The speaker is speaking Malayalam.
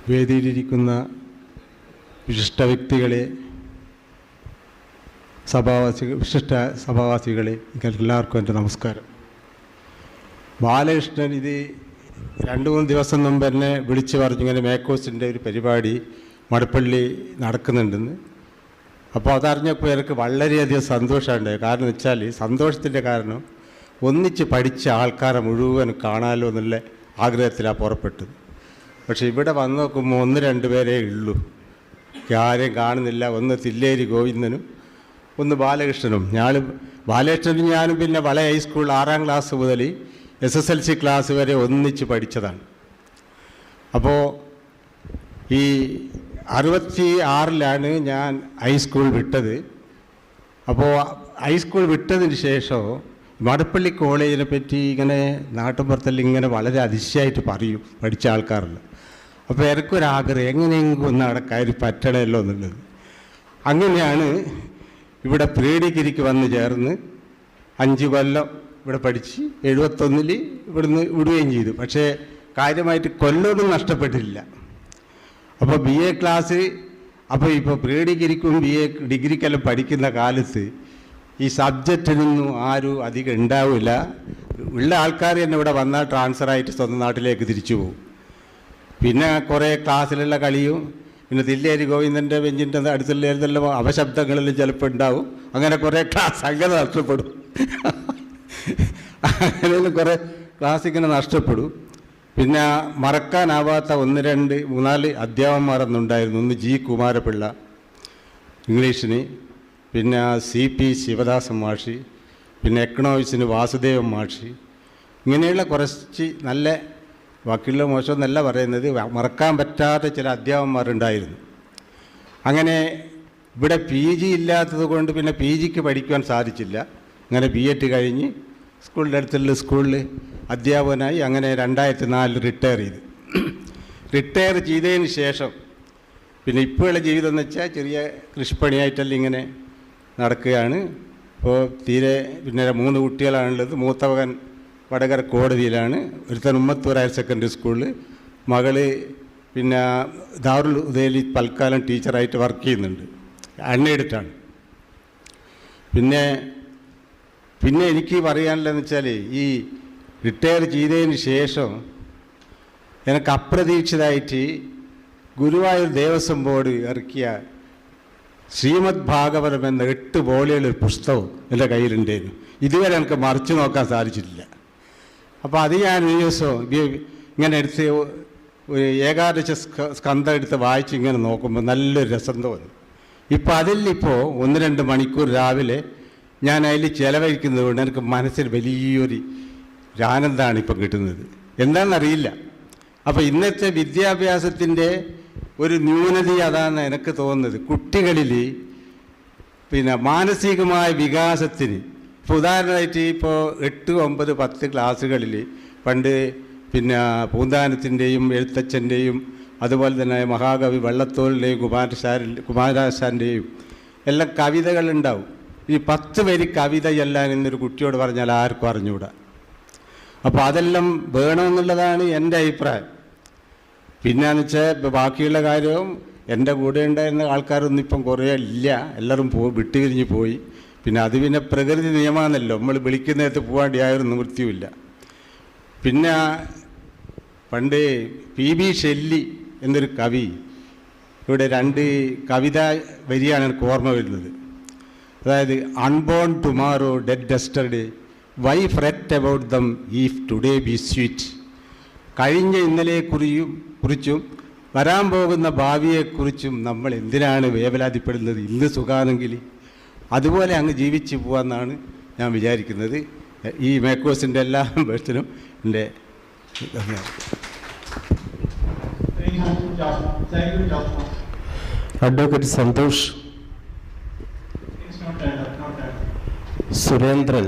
വേദിയിലിരിക്കുന്ന വിശിഷ്ട വ്യക്തികളെ, വിശിഷ്ട സഭാവാസികളെ, എല്ലാവർക്കും എൻ്റെ നമസ്കാരം. ബാലകൃഷ്ണൻ ഇത് 2-3 ദിവസം മുമ്പ് എന്നെ വിളിച്ച് പറഞ്ഞു ഇങ്ങനെ മേക്കോസിൻ്റെ ഒരു പരിപാടി മടപ്പള്ളി നടക്കുന്നുണ്ടെന്ന്. അപ്പോൾ അതറിഞ്ഞപ്പോൾ എനിക്ക് വളരെയധികം സന്തോഷമുണ്ടായി. കാരണം വെച്ചാൽ സന്തോഷത്തിൻ്റെ കാരണം ഒന്നിച്ച് പഠിച്ച ആൾക്കാരെ മുഴുവൻ കാണാമല്ലോ എന്നുള്ള ആഗ്രഹത്തിലാണ് പുറപ്പെട്ടത്. പക്ഷേ ഇവിടെ വന്ന് നോക്കുമ്പോൾ 1-2 പേരേ ഉള്ളൂ, ആരെയും കാണുന്നില്ല. ഒന്ന് തില്ലേരി ഗോവിന്ദനും ഒന്ന് ബാലകൃഷ്ണനും. ബാലകൃഷ്ണനും ഞാനും പിന്നെ വളയ ഹൈസ്കൂൾ 6ാം ക്ലാസ് മുതൽ SSLC ക്ലാസ് വരെ ഒന്നിച്ച് പഠിച്ചതാണ്. അപ്പോൾ ഈ 66-ലാണ് ഞാൻ ഹൈസ്കൂൾ വിട്ടത്. അപ്പോൾ ഹൈസ്കൂൾ വിട്ടതിന് ശേഷം മടപ്പള്ളി കോളേജിനെ പറ്റി ഇങ്ങനെ നാട്ടുമ്പുറത്തെല്ലാം ഇങ്ങനെ വളരെ അതിശയമായിട്ട് പറയും പഠിച്ച ആൾക്കാരല്ല. അപ്പോൾ എനിക്കൊരാഗ്രഹം എങ്ങനെയെങ്കിലും ഒന്ന് അവിടെ കയറി പറ്റണമല്ലോ എന്നുള്ളത്. അങ്ങനെയാണ് ഇവിടെ പ്രീ ഡിഗ്രിക്ക് വന്ന് ചേർന്ന് 5 കൊല്ലം ഇവിടെ പഠിച്ച് 71-ൽ ഇവിടുന്ന് വിടുകയും ചെയ്തു. പക്ഷേ കാര്യമായിട്ട് കൊല്ലമൊന്നും നഷ്ടപ്പെട്ടില്ല. അപ്പോൾ BA ക്ലാസ്, അപ്പോൾ ഇപ്പോൾ പ്രീ ഡിഗ്രിക്കും BA ഡിഗ്രിക്കെല്ലാം പഠിക്കുന്ന കാലത്ത് ഈ സബ്ജക്റ്റിനൊന്നും ആരും അധികം ഉണ്ടാവില്ല. ഉള്ള ആൾക്കാർ തന്നെ ഇവിടെ വന്നാൽ ട്രാൻസ്ഫറായിട്ട് സ്വന്തം നാട്ടിലേക്ക് തിരിച്ചു പോകും. പിന്നെ കുറേ ക്ലാസ്സിലുള്ള കളിയും പിന്നെ തില്ലേരി ഗോവിന്ദൻ്റെ ബെഞ്ചിൻ്റെ അടുത്തുള്ള എഴുതെല്ലാം അപശബ്ദങ്ങളെല്ലാം ചിലപ്പോൾ ഉണ്ടാവും. അങ്ങനെ കുറേ ക്ലാസ് അങ്ങനെ നഷ്ടപ്പെടും. അങ്ങനെയെല്ലാം കുറേ ക്ലാസ് ഇങ്ങനെ നഷ്ടപ്പെടും. പിന്നെ മറക്കാനാവാത്ത 1-2-3-4 അധ്യാപകന്മാരൊന്നുണ്ടായിരുന്നു. ഒന്ന് G കുമാരപിള്ള ഇംഗ്ലീഷിന്, പിന്നെ CP ശിവദാസൻ മാഷി, പിന്നെ എക്കണോമിക്സിന് വാസുദേവൻ മാഷി. ഇങ്ങനെയുള്ള കുറച്ച് നല്ല, ബാക്കിയുള്ള മോശമെന്നല്ല പറയുന്നത്, മറക്കാൻ പറ്റാത്ത ചില അധ്യാപകന്മാരുണ്ടായിരുന്നു. അങ്ങനെ ഇവിടെ PG ഇല്ലാത്തത് കൊണ്ട് പിന്നെ PGക്ക് പഠിക്കുവാൻ സാധിച്ചില്ല. അങ്ങനെ B.Ed കഴിഞ്ഞ് സ്കൂളിൻ്റെ അടുത്തുള്ള സ്കൂളിൽ അധ്യാപകനായി. അങ്ങനെ 2004 റിട്ടയർ ചെയ്തു. റിട്ടയർ ചെയ്തതിന് ശേഷം പിന്നെ ഇപ്പോഴുള്ള ജീവിതം എന്ന് വെച്ചാൽ ചെറിയ കൃഷിപ്പണിയായിട്ടെല്ലാം ഇങ്ങനെ നടക്കുകയാണ്. ഇപ്പോൾ തീരെ പിന്നെ 3 കുട്ടികളാണുള്ളത്. മൂത്ത മകൻ വടകര കോടതിയിലാണ്, ഒരുത്തൻ ഉമ്മത്തൂർ ഹയർ സെക്കൻഡറി സ്കൂളിൽ, മകള് പിന്നെ ദാറുൽ ഉദയിൽ തൽക്കാലം ടീച്ചറായിട്ട് വർക്ക് ചെയ്യുന്നുണ്ട്, അൺഎയ്ഡഡാണ്. പിന്നെ എനിക്ക് പറയാനുള്ളതെന്ന് വെച്ചാൽ ഈ റിട്ടയർ ചെയ്തതിന് ശേഷം എനിക്ക് അപ്രതീക്ഷിതമായിട്ട് ഗുരുവായൂർ ദേവസ്വം ബോർഡ് ഇറക്കിയ ശ്രീമദ് ഭാഗവതം എന്ന 8 വോളിയുള്ള പുസ്തകം എൻ്റെ കയ്യിലുണ്ടായിരുന്നു. ഇതുവരെ എനിക്ക് മറിച്ച് നോക്കാൻ സാധിച്ചിട്ടില്ല. അപ്പോൾ അത് ഞാൻ ഒരു ദിവസം ഇങ്ങനെ എടുത്ത് ഒരു ഏകാദശ സ്കന്ധം എടുത്ത് വായിച്ച് ഇങ്ങനെ നോക്കുമ്പോൾ നല്ലൊരു രസം തോന്നി. ഇപ്പോൾ അതിലിപ്പോൾ 1-2 മണിക്കൂർ രാവിലെ ഞാൻ അതിൽ ചിലവഴിക്കുന്നത് കൊണ്ട് എനിക്ക് മനസ്സിൽ വലിയൊരു ആനന്ദമാണ് ഇപ്പം കിട്ടുന്നത്. എന്താണെന്നറിയില്ല. അപ്പോൾ ഇന്നത്തെ വിദ്യാഭ്യാസത്തിൻ്റെ ഒരു ന്യൂനത അതാണ് എനിക്ക് തോന്നുന്നത്. കുട്ടികളിൽ പിന്നെ മാനസികമായ വികാസത്തിന്, ഇപ്പോൾ ഉദാഹരണമായിട്ട് ഇപ്പോൾ 8, 9, 10 ക്ലാസ്സുകളിൽ പണ്ട് പിന്നെ പൂന്താനത്തിൻ്റെയും എഴുത്തച്ഛൻ്റെയും അതുപോലെ തന്നെ മഹാകവി വള്ളത്തോളിൻ്റെയും കുമാരനാശാൻ്റെയും എല്ലാം കവിതകളുണ്ടാവും. ഈ 10 വരി കവിതയെല്ലാം എന്നൊരു കുട്ടിയോട് പറഞ്ഞാൽ ആർക്കും അറിഞ്ഞുകൂടാ. അപ്പോൾ അതെല്ലാം വേണമെന്നുള്ളതാണ് എൻ്റെ അഭിപ്രായം. പിന്നെയെന്ന് വെച്ചാൽ ഇപ്പോൾ ബാക്കിയുള്ള കാര്യവും എൻ്റെ കൂടെ ഉണ്ടായിരുന്ന ആൾക്കാരൊന്നും ഇപ്പം കുറേ ഇല്ല, എല്ലാവരും വിട്ടുപിരിഞ്ഞ് പോയി. പിന്നെ അത് പിന്നെ പ്രകൃതി നിയമാണെന്നല്ലോ, നമ്മൾ വിളിക്കുന്നേരത്ത് പോകാണ്ട് യാതൊരു നിവൃത്തിയുമില്ല. പിന്നെ പണ്ട് PB ഷെല്ലി എന്നൊരു കവി ഇവിടെ 2 കവിത വരിയാണ് എനിക്ക് ഓർമ്മ വരുന്നത്. അതായത് unborn tomorrow dead yesterday why fret about them if today be sweet. കഴിഞ്ഞ ഇന്നലെക്കുറിച്ചും വരാൻ പോകുന്ന ഭാവിയെക്കുറിച്ചും നമ്മൾ എന്തിനാണ് വേവലാതിപ്പെടുന്നത്? ഇന്ന് സുഖാണെങ്കിൽ അതുപോലെ അങ്ങ് ജീവിച്ചു പോകാമെന്നാണ് ഞാൻ വിചാരിക്കുന്നത്. ഈ മേക്കോസിൻ്റെ എല്ലാ ബേഴ്സിനും എൻ്റെ അഡ്വക്കേറ്റ് സന്തോഷ് സുരേന്ദ്രൻ